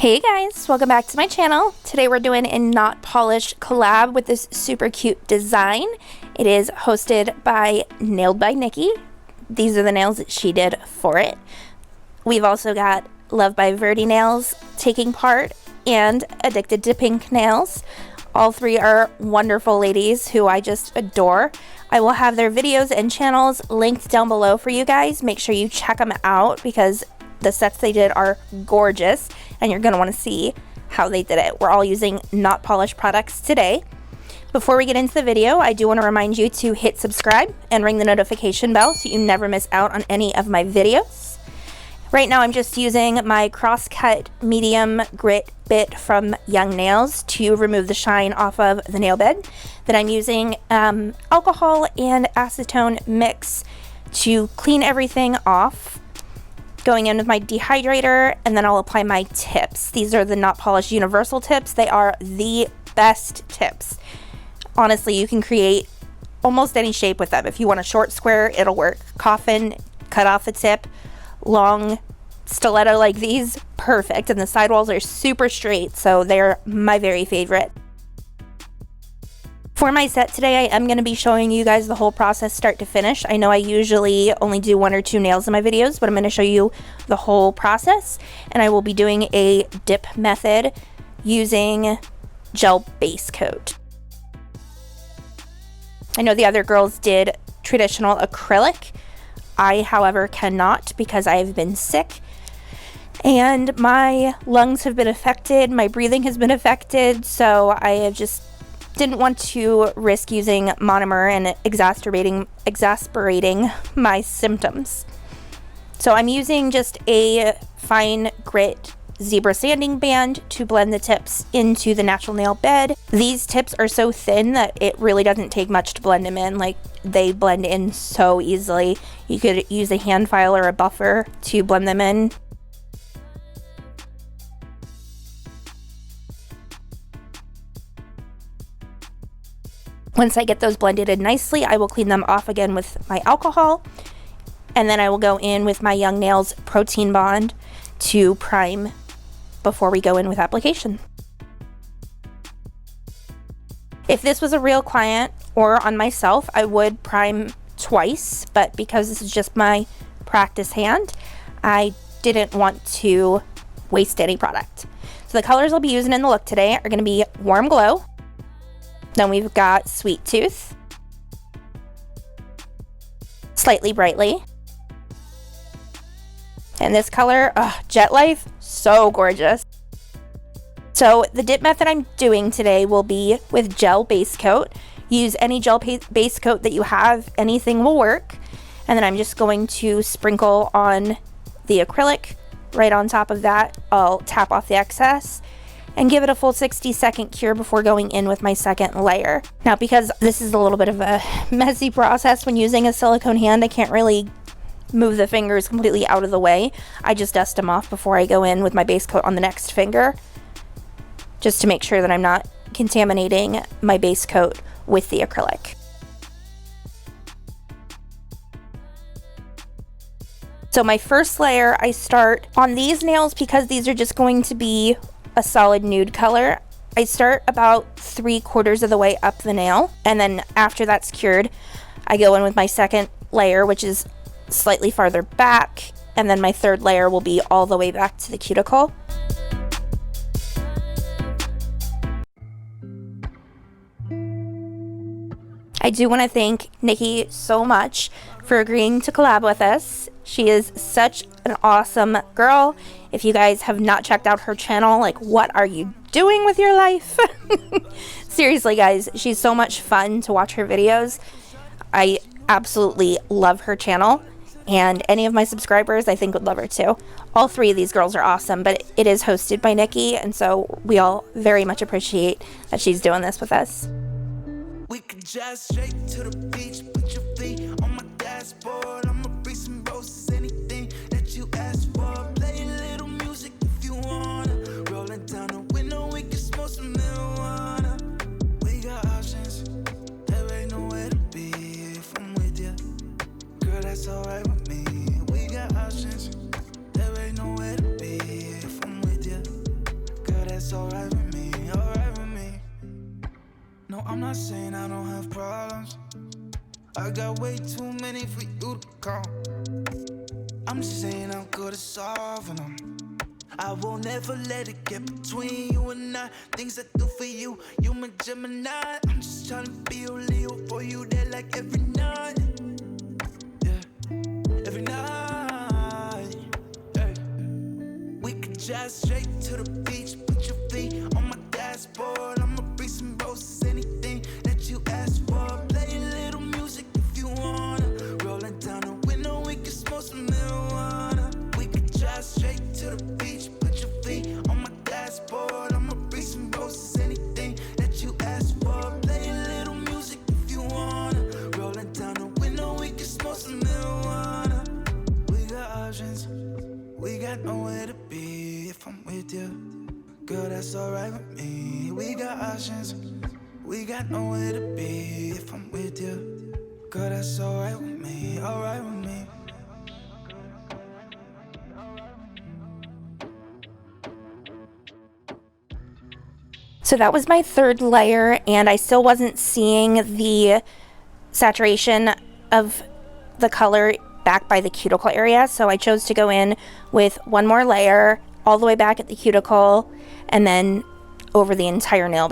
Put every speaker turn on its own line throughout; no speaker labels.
Hey guys, welcome back to my channel. Today we're doing a not polished collab with this super cute design. It is hosted by Nailed by Nikki. These are the nails that she did for it. We've also got Love by Verdi Nails taking part and Addicted to Pink Nails. All three are wonderful ladies who I just adore. I will have their videos and channels linked down below for you guys. Make sure you check them out because the sets they did are gorgeous and you're going to want to see how they did it. We're all using not polished products today. Before we get into the video, I do want to remind you to hit subscribe and ring the notification bell so you never miss out on any of my videos. Right now I'm just using my crosscut medium grit bit from YoungNails to remove the shine off of the nail bed. Then I'm using alcohol and acetone mix to clean everything off. Going in with my dehydrator, and then I'll apply my tips. These are the not polished universal tips. They are the best tips. Honestly, you can create almost any shape with them. If you want a short square, it'll work. Coffin, cut off the tip. Long stiletto like these, perfect. And the sidewalls are super straight, so they're my very favorite. For my set today, I am going to be showing you guys the whole process start to finish. I know I usually only do 1 or 2 nails in my videos, but I'm going to show you the whole process. And I will be doing a dip method using gel base coat. I know the other girls did traditional acrylic. I, however, cannot because I have been sick. And my lungs have been affected, my breathing has been affected, so I have just didn't want to risk using monomer and exasperating my symptoms. So I'm using just a fine grit zebra sanding band to blend the tips into the natural nail bed. These tips are so thin that it really doesn't take much to blend them in. Like, they blend in so easily. You could use a hand file or a buffer to blend them in. Once I get those blended in nicely, I will clean them off again with my alcohol. And then I will go in with my YoungNails Protein Bond to prime before we go in with application. If this was a real client or on myself, I would prime twice, but because this is just my practice hand, I didn't want to waste any product. So the colors I'll be using in the look today are going to be Warm Glow. Then we've got Sweet Tooth, Slightly Brightly, and this color, Jet Life, so gorgeous. So the dip method I'm doing today will be with gel base coat. Use any gel base coat that you have, anything will work. And then I'm just going to sprinkle on the acrylic. Right on top of that, I'll tap off the excess and give it a full 60-second cure before going in with my second layer. Now, because this is a little bit of a messy process when using a silicone hand, I can't really move the fingers completely out of the way. I just dust them off before I go in with my base coat on the next finger, just to make sure that I'm not contaminating my base coat with the acrylic. So my first layer, I start on these nails because these are just going to be a solid nude color. I start about 3/4 of the way up the nail, and then after that's cured, I go in with my second layer, which is slightly farther back, and then my third layer will be all the way back to the cuticle. I do want to thank Nikki so much for agreeing to collab with us. She is such an awesome girl. If you guys have not checked out her channel, like, what are you doing with your life? Seriously, guys, she's so much fun to watch her videos. I absolutely love her channel, and any of my subscribers I think would love her too. All three of these girls are awesome, but it is hosted by Nikki, and so we all very much appreciate that she's doing this with us.
We could just straight to the beach, put your feet on my dashboard. I'ma bring some roses, anything that you ask for. Play a little music if you wanna. Rolling down the window, we can smoke some marijuana. We got options, there ain't nowhere to be if I'm with you. Girl, that's alright with me. We got options, there ain't nowhere to be if I'm with you. No, I'm not saying I don't have problems. I got way too many for you to count. I'm just saying I'm good at solving them. I won't ever let it get between you and I. Things I do for you, you my Gemini. I'm just trying to be a Leo for you there like every night. Yeah, every night. Hey. We could drive straight to the beach, put your feet on my dashboard. I'ma bring some roses, anything that you ask for. Play a little music if you wanna. Rolling down the window, we can smoke some marijuana. We could drive straight to the beach, put your feet on my dashboard. I'ma bring some roses, anything that you ask for. Play a little music if you wanna. Rolling down the window, we can smoke some marijuana. We got options, we got nowhere to be if I'm with you. Girl, that's alright with me. We got options, we got nowhere to be if I'm with you. Girl, that's alright with me, alright with me.
So that was my third layer, and I still wasn't seeing the saturation of the color back by the cuticle area, so I chose to go in with one more layer all the way back at the cuticle and then over the entire nail.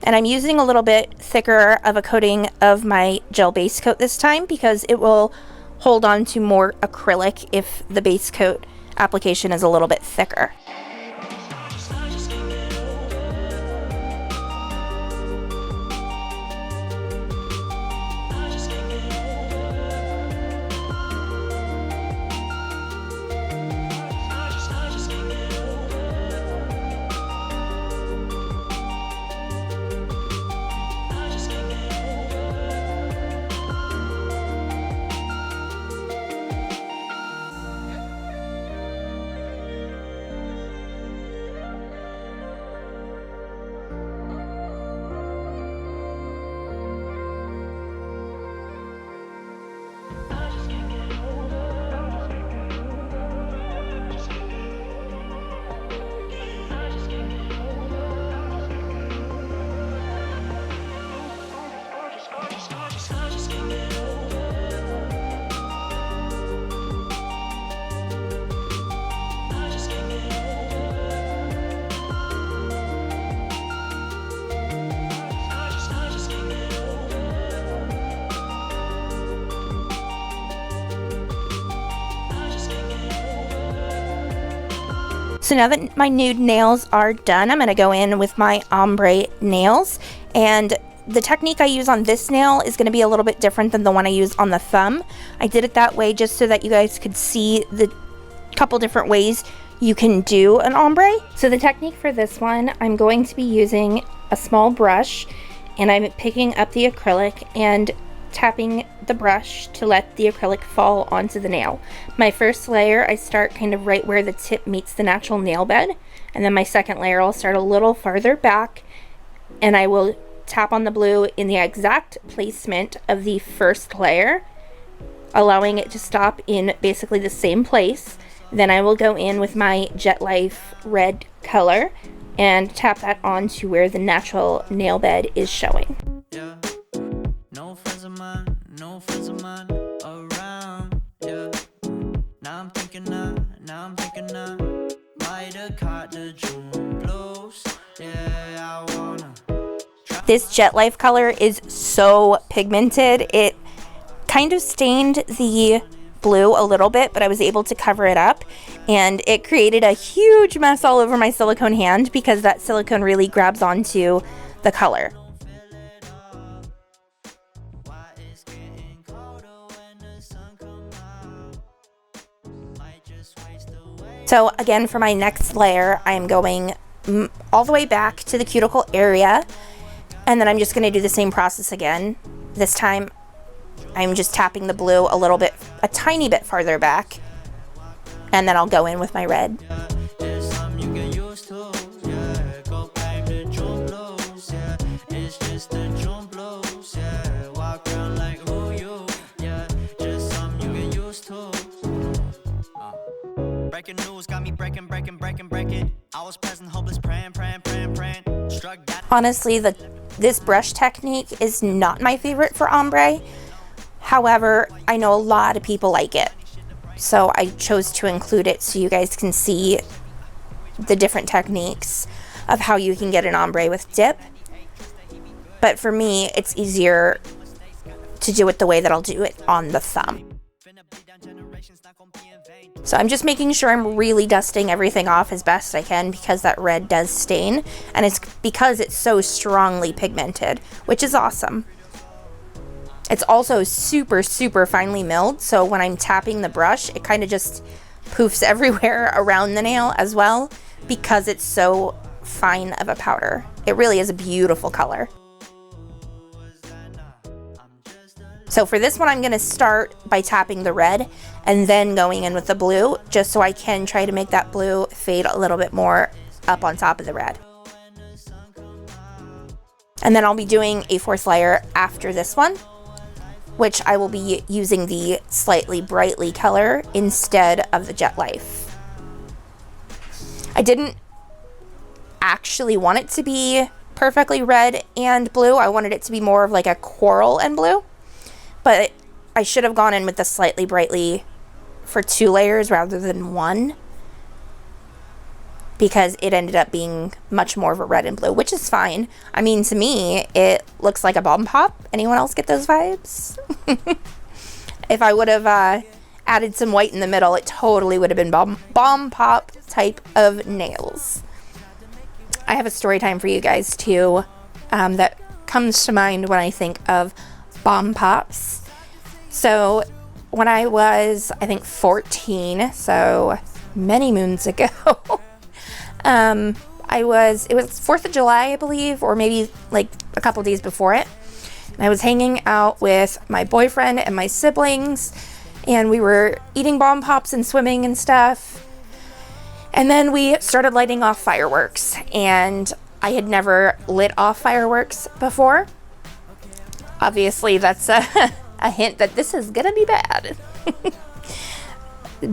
And I'm using a little bit thicker of a coating of my gel base coat this time because it will hold on to more acrylic if the base coat application is a little bit thicker. So now that my nude nails are done, I'm going to go in with my ombre nails, and the technique I use on this nail is going to be a little bit different than the one I use on the thumb. I did it that way just so that you guys could see the couple different ways you can do an ombre. So the technique for this one, I'm going to be using a small brush, and I'm picking up the acrylic and tapping the brush to let the acrylic fall onto the nail. My first layer, I start kind of right where the tip meets the natural nail bed, and then my second layer, I'll start a little farther back, and I will tap on the blue in the exact placement of the first layer, allowing it to stop in basically the same place. Then I will go in with my Jet Life red color and tap that onto where the natural nail bed is showing.
Yeah. No friends of mine around, yeah. Now I'm thinking might have caught the June blues, yeah, I wanna.
This Jet Life color is so pigmented. It kind of stained the blue a little bit, but I was able to cover it up, and it created a huge mess all over my silicone hand because that silicone really grabs onto the color. So again, for my next layer, I'm going all the way back to the cuticle area, and then I'm just going to do the same process again. This time, I'm just tapping the blue a tiny bit farther back, and then I'll go in with my red. Breaking news got me breaking. I was present, hopeless, praying. Honestly, this brush technique is not my favorite for ombre. However, I know a lot of people like it. So I chose to include it so you guys can see the different techniques of how you can get an ombre with dip. But for me, it's easier to do it the way that I'll do it on the thumb. So I'm just making sure I'm really dusting everything off as best I can because that red does stain, and it's because it's so strongly pigmented, which is awesome. It's also super, super finely milled, so when I'm tapping the brush, it kind of just poofs everywhere around the nail as well because it's so fine of a powder. It really is a beautiful color. So for this one, I'm going to start by tapping the red and then going in with the blue, just so I can try to make that blue fade a little bit more up on top of the red. And then I'll be doing a fourth layer after this one, which I will be using the slightly brightly color instead of the Jet Life. I didn't actually want it to be perfectly red and blue. I wanted it to be more of like a coral and blue. But I should have gone in with the slightly brightly for 2 layers rather than 1, because it ended up being much more of a red and blue, which is fine. I mean, to me, it looks like a bomb pop. Anyone else get those vibes? If I would have added some white in the middle, it totally would have been bomb pop type of nails. I have a story time for you guys too that comes to mind when I think of bomb pops. So when I was, I think 14, so many moons ago, it was 4th of July, I believe, or maybe like a couple days before it. And I was hanging out with my boyfriend and my siblings, and we were eating bomb pops and swimming and stuff. And then we started lighting off fireworks, and I had never lit off fireworks before. Obviously, that's a hint that this is gonna be bad.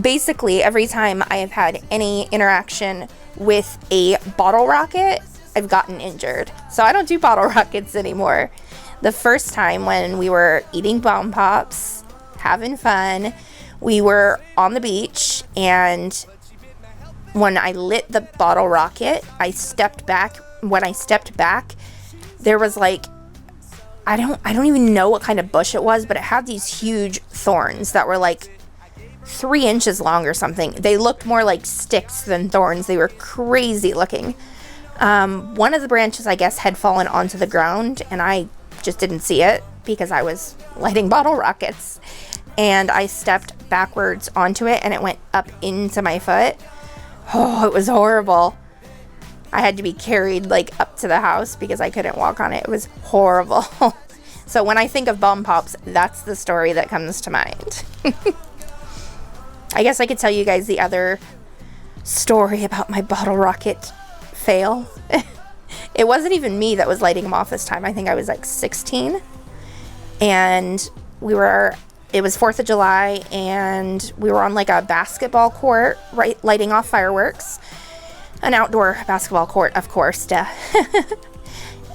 Basically, every time I have had any interaction with a bottle rocket, I've gotten injured. So I don't do bottle rockets anymore. The first time when we were eating bomb pops, having fun, we were on the beach, and when I lit the bottle rocket, I stepped back. When I stepped back, there was like, I don't even know what kind of bush it was, but it had these huge thorns that were like 3 inches long or something. They looked more like sticks than thorns. They were crazy looking. One of the branches, I guess, had fallen onto the ground, and I just didn't see it because I was lighting bottle rockets. And I stepped backwards onto it, and it went up into my foot. Oh, it was horrible. I had to be carried like up to the house because I couldn't walk on it. It was horrible. So when I think of bomb pops, that's the story that comes to mind. I guess I could tell you guys the other story about my bottle rocket fail. It wasn't even me that was lighting them off this time. I think I was like 16. And it was 4th of July, and we were on like a basketball court, right, lighting off fireworks. An outdoor basketball court, of course, duh.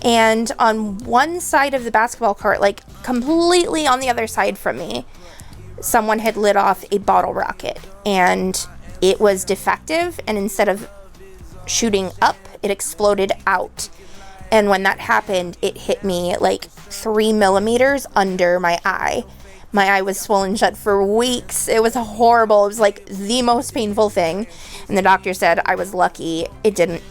And on one side of the basketball court, like completely on the other side from me, someone had lit off a bottle rocket, and it was defective, and instead of shooting up, it exploded out. And when that happened, it hit me like 3 millimeters under my eye. My eye was swollen shut for weeks. It was horrible. It was like the most painful thing. And the doctor said I was lucky it didn't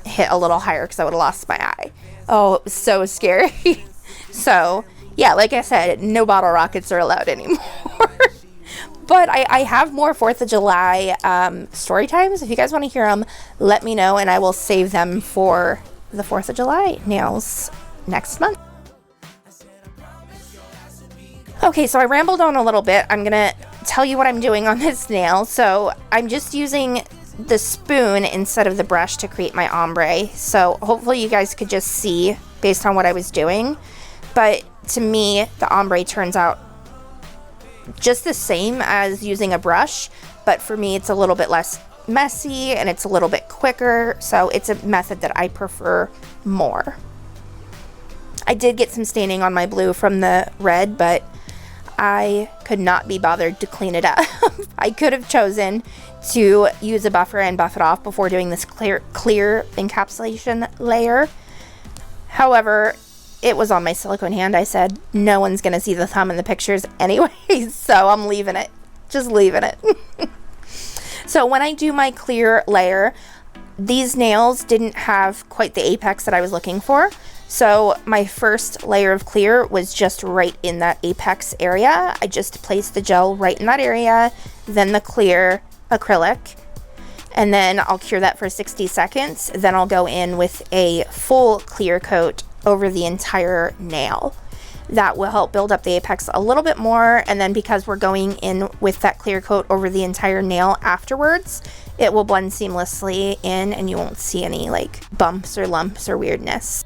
hit a little higher because I would have lost my eye. Oh, it was so scary. So, yeah, like I said, no bottle rockets are allowed anymore. But I have more 4th of July story times. If you guys want to hear them, let me know, and I will save them for the 4th of July nails next month. Okay, so I rambled on a little bit. I'm gonna tell you what I'm doing on this nail. So I'm just using the spoon instead of the brush to create my ombre. So hopefully you guys could just see based on what I was doing. But to me, the ombre turns out just the same as using a brush. But for me, it's a little bit less messy and it's a little bit quicker. So it's a method that I prefer more. I did get some staining on my blue from the red, but I could not be bothered to clean it up. I could have chosen to use a buffer and buff it off before doing this clear encapsulation layer. However, it was on my silicone hand. I said, no one's going to see the thumb in the pictures anyways, so I'm leaving it. Just leaving it. So when I do my clear layer, these nails didn't have quite the apex that I was looking for. So my first layer of clear was just right in that apex area. I just placed the gel right in that area, then the clear acrylic, and then I'll cure that for 60 seconds. Then I'll go in with a full clear coat over the entire nail. That will help build up the apex a little bit more, and then because we're going in with that clear coat over the entire nail afterwards, it will blend seamlessly in and you won't see any like bumps or lumps or weirdness.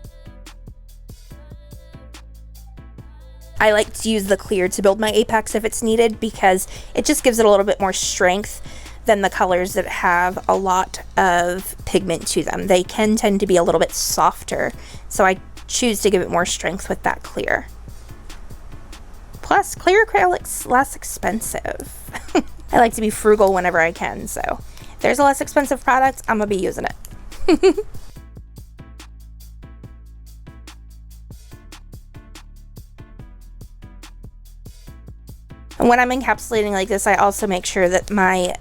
I like to use the clear to build my apex if it's needed because it just gives it a little bit more strength than the colors that have a lot of pigment to them. They can tend to be a little bit softer, so I choose to give it more strength with that clear. Plus, clear acrylic's less expensive. I like to be frugal whenever I can, so if there's a less expensive product, I'm gonna be using it. And when I'm encapsulating like this, I also make sure that my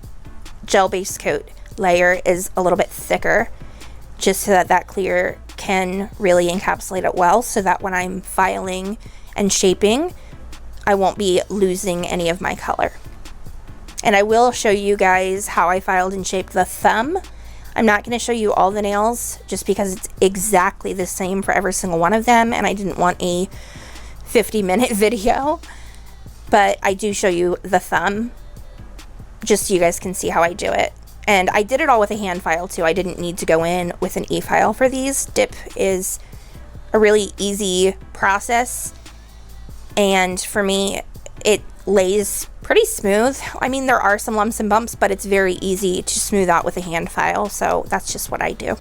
gel base coat layer is a little bit thicker, just so that that clear can really encapsulate it well, so that when I'm filing and shaping, I won't be losing any of my color. And I will show you guys how I filed and shaped the thumb. I'm not going to show you all the nails just because it's exactly the same for every single one of them, and I didn't want a 50-minute video. But I do show you the thumb just so you guys can see how I do it. And I did it all with a hand file too. I didn't need to go in with an e-file for these. Dip is a really easy process, and for me it lays pretty smooth. I mean, there are some lumps and bumps, but it's very easy to smooth out with a hand file, so that's just what I do.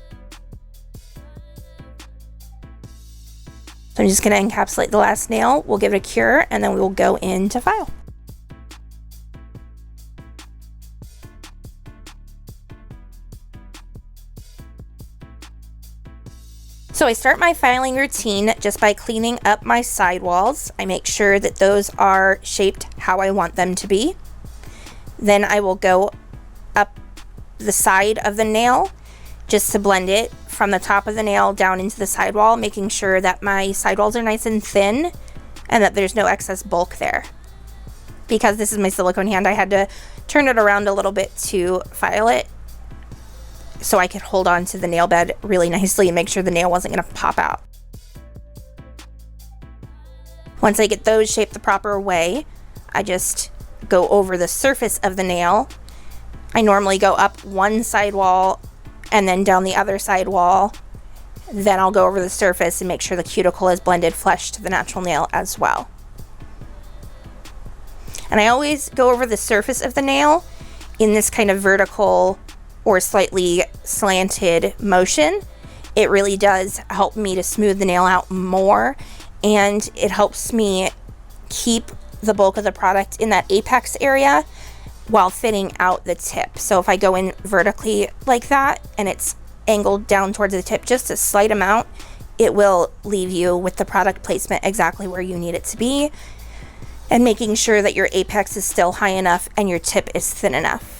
So I'm just going to encapsulate the last nail. We'll give it a cure, and then we will go in to file. So I start my filing routine just by cleaning up my sidewalls. I make sure that those are shaped how I want them to be. Then I will go up the side of the nail just to blend it from the top of the nail down into the sidewall, making sure that my sidewalls are nice and thin and that there's no excess bulk there. Because this is my silicone hand, I had to turn it around a little bit to file it so I could hold on to the nail bed really nicely and make sure the nail wasn't going to pop out. Once I get those shaped the proper way, I just go over the surface of the nail. I normally go up one sidewall and then down the other side wall. Then I'll go over the surface and make sure the cuticle is blended flush to the natural nail as well. And I always go over the surface of the nail in this kind of vertical or slightly slanted motion. It really does help me to smooth the nail out more, and it helps me keep the bulk of the product in that apex area while thinning out the tip. So if I go in vertically like that and it's angled down towards the tip just a slight amount, it will leave you with the product placement exactly where you need it to be, and making sure that your apex is still high enough and your tip is thin enough.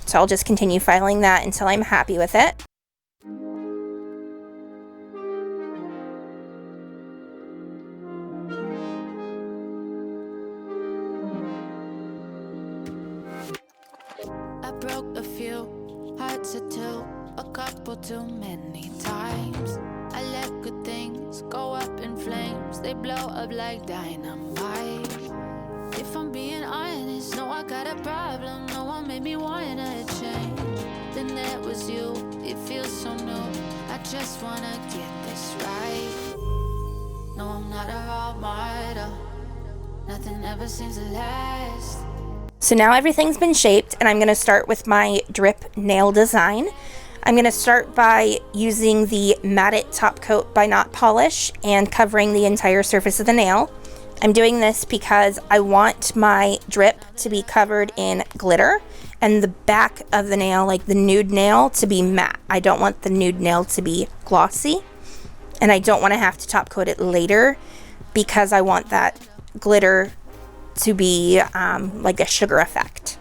So I'll just continue filing that until I'm happy with it.
I broke a few hearts or two, a couple too many times. I let good things go up in flames, they blow up like dynamite. If I'm being honest, no, I got a problem. No one made me wanna change. Then that was you, it feels so new. I just wanna get this right. No, I'm not a raw martyr. Nothing ever seems to last.
So now everything's been shaped, and I'm going to start with my drip nail design. I'm going to start by using the Matte It Top Coat by Not Polish and covering the entire surface of the nail. I'm doing this because I want my drip to be covered in glitter and the back of the nail, like the nude nail, to be matte. I don't want the nude nail to be glossy, and I don't want to have to top coat it later because I want that glitter to be like a sugar effect.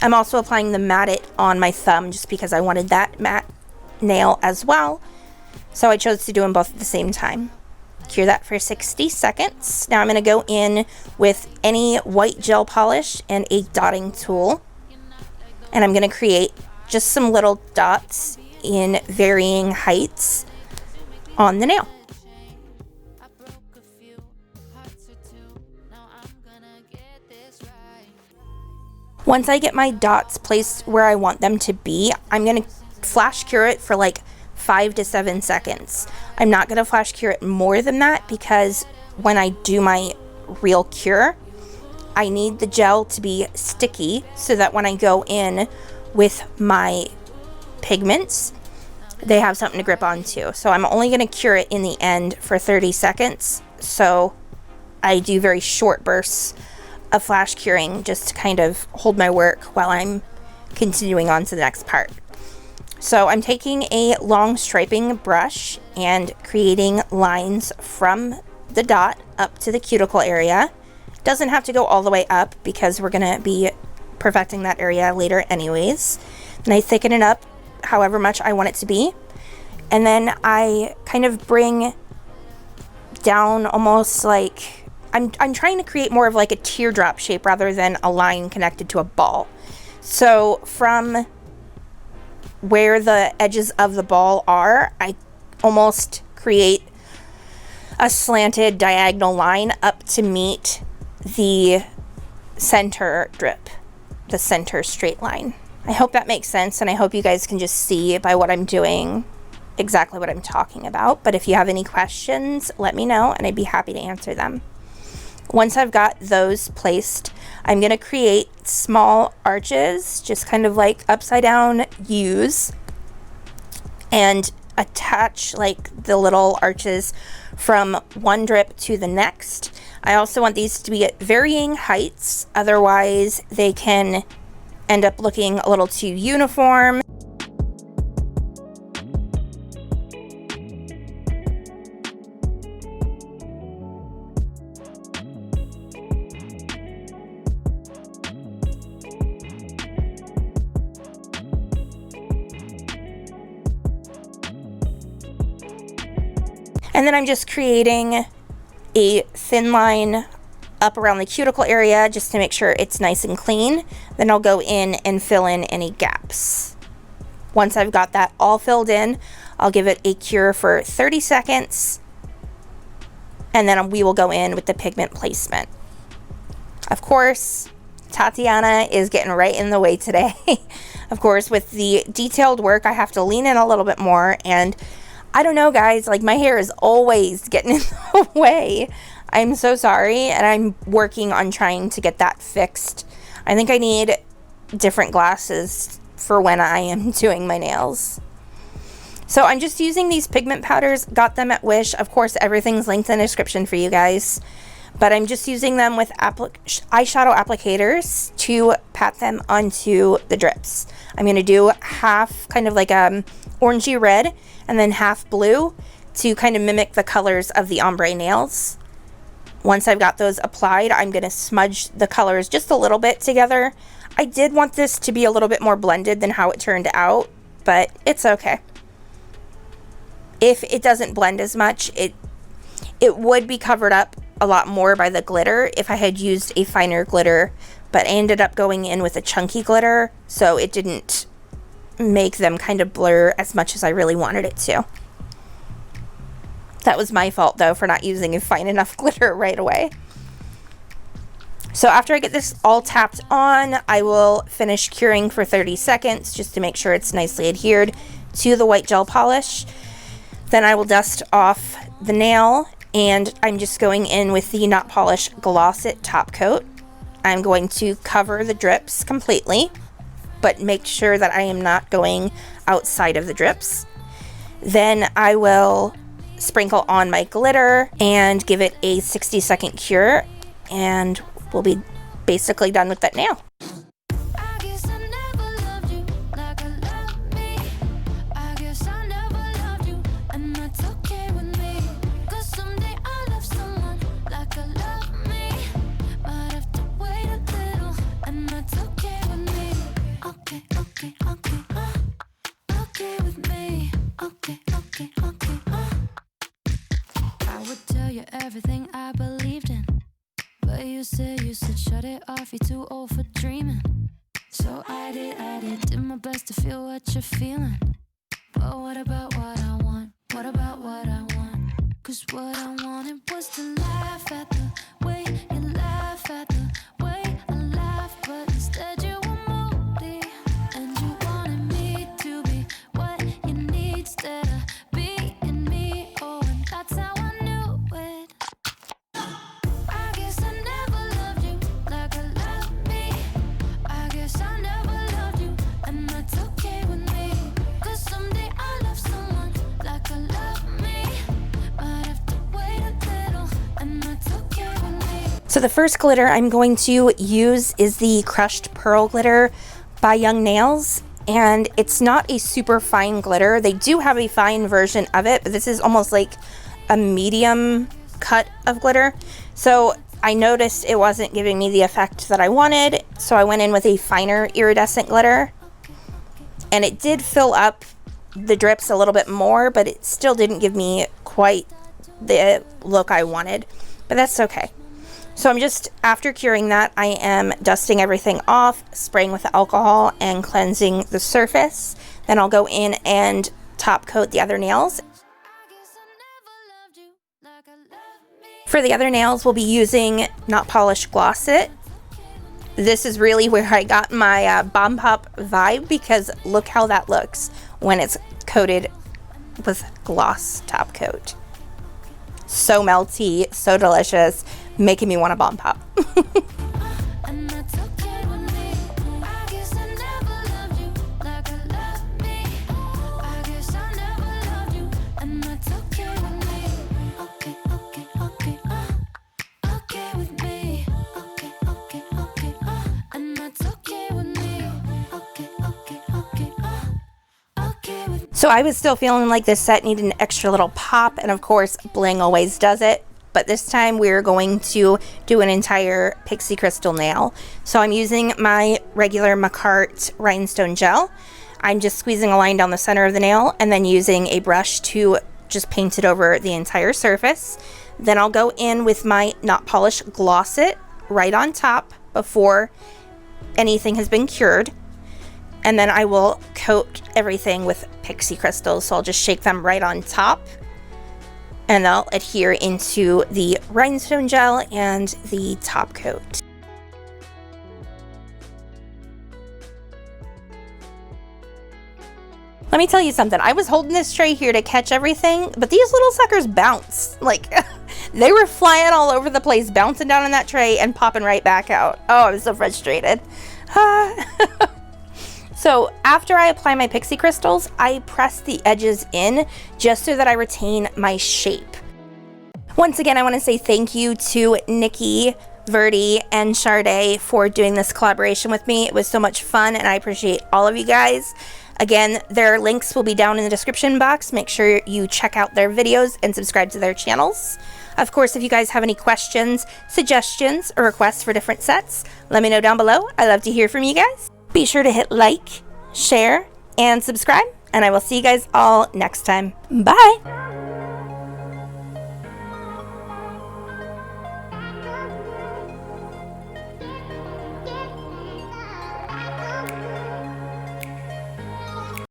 I'm also applying the Matte It on my thumb just because I wanted that matte nail as well. So I chose to do them both at the same time. Cure that for 60 seconds. Now I'm going to go in with any white gel polish and a dotting tool. And I'm going to create just some little dots in varying heights on the nail. Once I get my dots placed where I want them to be, I'm going to flash cure it for like 5 to 7 seconds. I'm not going to flash cure it more than that because when I do my real cure, I need the gel to be sticky so that when I go in with my pigments, they have something to grip onto. So I'm only going to cure it in the end for 30 seconds. So I do very short bursts of flash curing just to kind of hold my work while I'm continuing on to the next part. So I'm taking a long striping brush and creating lines from the dot up to the cuticle area. Doesn't have to go all the way up because we're going to be perfecting that area later anyways. And I thicken it up however much I want it to be. And then I kind of bring down almost like, I'm trying to create more of like a teardrop shape rather than a line connected to a ball. So from where the edges of the ball are, I almost create a slanted diagonal line up to meet the center drip, the center straight line. I hope that makes sense, and I hope you guys can just see by what I'm doing exactly what I'm talking about. But if you have any questions, let me know and I'd be happy to answer them. Once I've got those placed, I'm going to create small arches, just kind of like upside down U's, and attach like the little arches from one drip to the next. I also want these to be at varying heights, otherwise they can end up looking a little too uniform. And then I'm just creating a thin line up around the cuticle area just to make sure it's nice and clean. Then I'll go in and fill in any gaps. Once I've got that all filled in, I'll give it a cure for 30 seconds. And then we will go in with the pigment placement. Of course, Tatiana is getting right in the way today. Of course, with the detailed work, I have to lean in a little bit more, and I don't know, guys, like my hair is always getting in the way. I'm so sorry, and I'm working on trying to get that fixed. I think I need different glasses for when I am doing my nails. So I'm just using these pigment powders, got them at Wish. Of course, everything's linked in the description for you guys. But I'm just using them with eyeshadow applicators to pat them onto the drips. I'm going to do half kind of like orangey red and then half blue to kind of mimic the colors of the ombre nails. Once I've got those applied, I'm going to smudge the colors just a little bit together. I did want this to be a little bit more blended than how it turned out, but it's okay. If it doesn't blend as much, it would be covered up a lot more by the glitter if I had used a finer glitter, but I ended up going in with a chunky glitter, so it didn't make them kind of blur as much as I really wanted it to. That was my fault though for not using a fine enough glitter right away. So after I get this all tapped on, I will finish curing for 30 seconds just to make sure it's nicely adhered to the white gel polish. Then I will dust off the nail, and I'm just going in with the Not Polish Gloss It top coat. I'm going to cover the drips completely, but make sure that I am not going outside of the drips. Then I will sprinkle on my glitter and give it a 60-second cure, and we'll be basically done with that nail.
Everything I believed in, but you said shut it off, you're too old for dreaming. So I did my best to feel what you're feeling. But what about what I want? What about what I want? Cause what I wanted was to laugh at the way you laugh at the way I laugh, but instead you were moody, and you wanted me to be what you need instead of being me. Oh, and that's how I knew it. I guess I never loved you like I love me. I guess I never loved you, and that's okay with me. Cause someday I love someone like I love me. Might have to wait a little, and that's okay with me.
So the first glitter I'm going to use is the Crushed Pearl glitter by YoungNails. And it's not a super fine glitter. They do have a fine version of it, but this is almost like a medium cut of glitter. So I noticed it wasn't giving me the effect that I wanted, so I went in with a finer iridescent glitter, and it did fill up the drips a little bit more, but it still didn't give me quite the look I wanted, but that's okay. So I'm just, after curing that, I am dusting everything off, spraying with alcohol, and cleansing the surface. Then I'll go in and top coat the other nails. For the other nails, we'll be using Not Polished Gloss It. This is really where I got my Bomb Pop vibe, because look how that looks when it's coated with gloss top coat. So melty, so delicious, making me want a Bomb Pop. So I was still feeling like this set needed an extra little pop, and of course bling always does it, but this time we're going to do an entire pixie crystal nail. So I'm using my regular Macart rhinestone gel. I'm just squeezing a line down the center of the nail and then using a brush to just paint it over the entire surface. Then I'll go in with my Not Polished Gloss It right on top before anything has been cured. And then I will coat everything with pixie crystals. So I'll just shake them right on top, and they'll adhere into the rhinestone gel and the top coat. Let me tell you something. I was holding this tray here to catch everything, but these little suckers bounce. Like, they were flying all over the place, bouncing down on that tray and popping right back out. Oh, I was so frustrated. So after I apply my pixie crystals, I press the edges in just so that I retain my shape. Once again, I want to say thank you to Nikki, Verdi, and Sade for doing this collaboration with me. It was so much fun, and I appreciate all of you guys. Again, their links will be down in the description box. Make sure you check out their videos and subscribe to their channels. Of course, if you guys have any questions, suggestions, or requests for different sets, let me know down below. I love to hear from you guys. Be sure to hit like, share, and subscribe, and I will see you guys all next time. Bye!